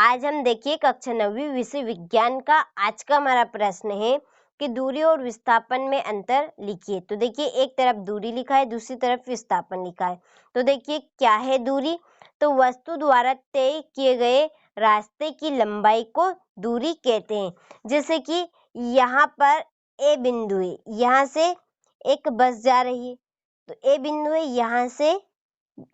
आज हम देखिए कक्षा 9वीं विषय विज्ञान का आज का हमारा प्रश्न है कि दूरी और विस्थापन में अंतर लिखिए। तो देखिए एक तरफ दूरी लिखा है, दूसरी तरफ विस्थापन लिखा है। तो देखिए क्या है दूरी, तो वस्तु द्वारा तय किए गए रास्ते की लंबाई को दूरी कहते हैं। जैसे कि यहाँ पर ए बिंदु है, यहाँ से एक बस जा रही है, तो ए बिंदु है, यहाँ से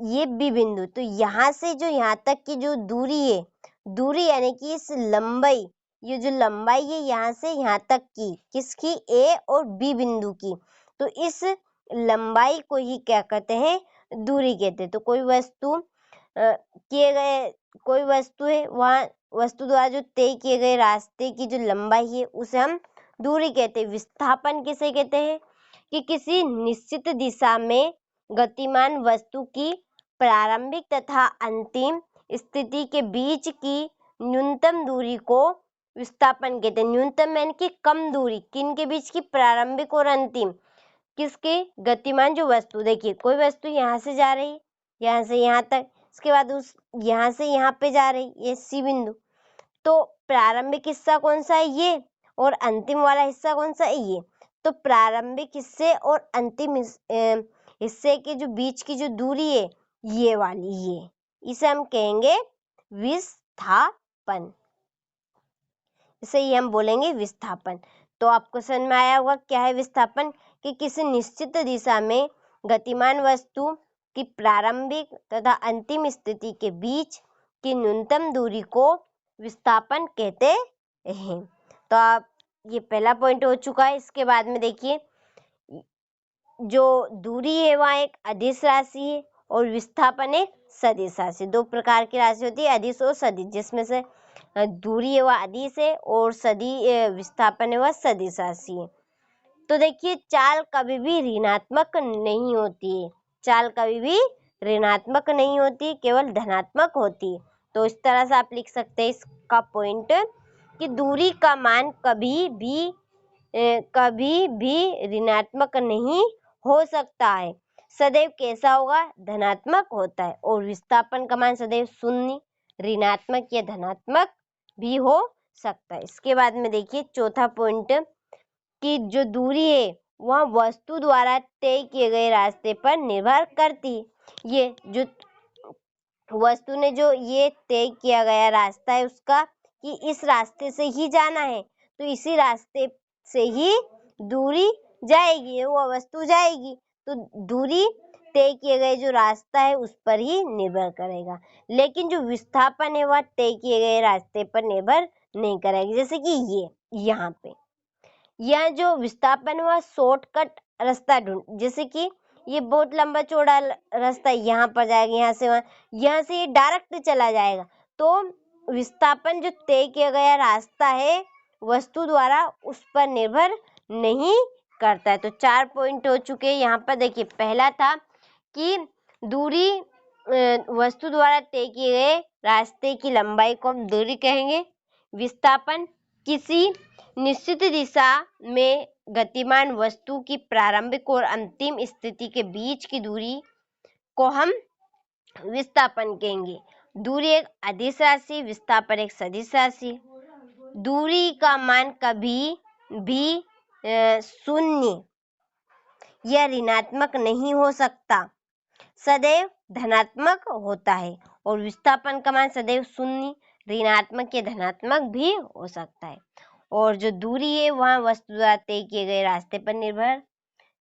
ये बी बिंदु, तो यहाँ से जो यहाँ तक की जो दूरी है, दूरी यानी कि इस लंबाई, ये जो लंबाई है यहाँ से यहाँ तक की, किसकी, ए और बी बिंदु की, तो इस लंबाई को ही क्या कहते हैं, दूरी कहते हैं। तो कोई वस्तु किए गए, कोई वस्तु है, वहाँ वस्तु द्वारा जो तय किए गए रास्ते की जो लंबाई है उसे हम दूरी कहते हैं। विस्थापन किसे कहते हैं कि किसी निश्चित दिशा में गतिमान वस्तु की प्रारंभिक तथा अंतिम स्थिति के बीच की न्यूनतम दूरी को विस्थापन कहते हैं। न्यूनतम यानी कि कम दूरी, किन के बीच की, प्रारंभिक और अंतिम, किसके, गतिमान जो वस्तु। देखिए कोई वस्तु यहाँ से जा रही, यहाँ से यहाँ तक, इसके बाद उस यहाँ से यहाँ पे जा रही, ये सी बिंदु, तो प्रारंभिक हिस्सा कौन सा है, ये, और अंतिम वाला हिस्सा कौन सा है, ये। तो प्रारंभिक हिस्से और अंतिम हिस्से के जो बीच की जो दूरी है, ये वाली, ये, इसे हम कहेंगे विस्थापन। इसे ही हम बोलेंगे विस्थापन। तो आपको समझ में आया होगा क्या है विस्थापन, कि किसी निश्चित दिशा में गतिमान वस्तु की प्रारंभिक तथा अंतिम स्थिति के बीच की न्यूनतम दूरी को विस्थापन कहते हैं। तो आप ये पहला पॉइंट हो चुका है। इसके बाद में देखिए जो दूरी है वह एक अदिश राशि है और विस्थापन एक सदिश राशि। दो प्रकार की राशि होती है, अदिश और सदिश, जिसमें से दूरी है वह अदिश है और विस्थापन है वह सदिश राशि है। तो देखिए चाल कभी भी ऋणात्मक नहीं होती है, चाल कभी भी ऋणात्मक नहीं होती, केवल धनात्मक होती है। तो इस तरह से आप लिख सकते हैं इसका पॉइंट कि दूरी का मान कभी भी ऋणात्मक नहीं हो सकता है, सदैव कैसा होगा, धनात्मक होता है। और विस्थापन का मान सदैव शून्य, ऋणात्मक या धनात्मक भी हो सकता है। इसके बाद में देखिए चौथा पॉइंट कि जो दूरी है वह वस्तु द्वारा तय किए गए रास्ते पर निर्भर करती है। ये जो वस्तु ने जो ये तय किया गया रास्ता है उसका, कि इस रास्ते से ही जाना है, तो इसी रास्ते से ही दूरी जाएगी, वो वस्तु जाएगी। तो दूरी तय किए गए जो रास्ता है उस पर ही निर्भर करेगा, लेकिन जो विस्थापन है वह तय किए गए रास्ते पर निर्भर नहीं करेगी। जैसे कि ये यहाँ पे यह जो विस्थापन हुआ शॉर्टकट रास्ता ढूंढ, जैसे कि ये बहुत लंबा चौड़ा रास्ता यहाँ पर जाएगा, यहाँ से वहाँ, यहाँ से ये डायरेक्ट चला जाएगा। तो विस्थापन जो तय किया गया रास्ता है वस्तु द्वारा उस पर निर्भर नहीं करता है। तो 4 पॉइंट हो चुके हैं यहाँ पर। देखिए पहला था कि दूरी वस्तु द्वारा तय किए गए रास्ते की लंबाई को हम दूरी कहेंगे। विस्थापन किसी निश्चित दिशा में गतिमान वस्तु की प्रारंभिक और अंतिम स्थिति के बीच की दूरी को हम विस्थापन कहेंगे। दूरी एक अदिश राशि, विस्थापन एक सदिश राशि। दूरी का मान कभी भी शून्य या ऋणात्मक नहीं हो सकता, सदैव धनात्मक होता है। और विस्थापन का मान सदैव शून्य, ऋणात्मक या धनात्मक भी हो सकता है। और जो दूरी है वह वस्तु द्वारा तय किए गए रास्ते पर निर्भर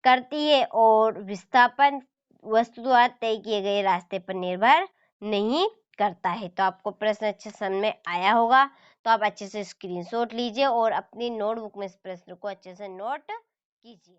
करती है और विस्थापन वस्तु द्वारा तय किए गए रास्ते पर निर्भर नहीं करता है। तो आपको प्रश्न अच्छे से समझ में आया होगा, तो आप अच्छे से स्क्रीनशॉट लीजिए और अपनी नोटबुक में इस प्रश्न को अच्छे से नोट कीजिए।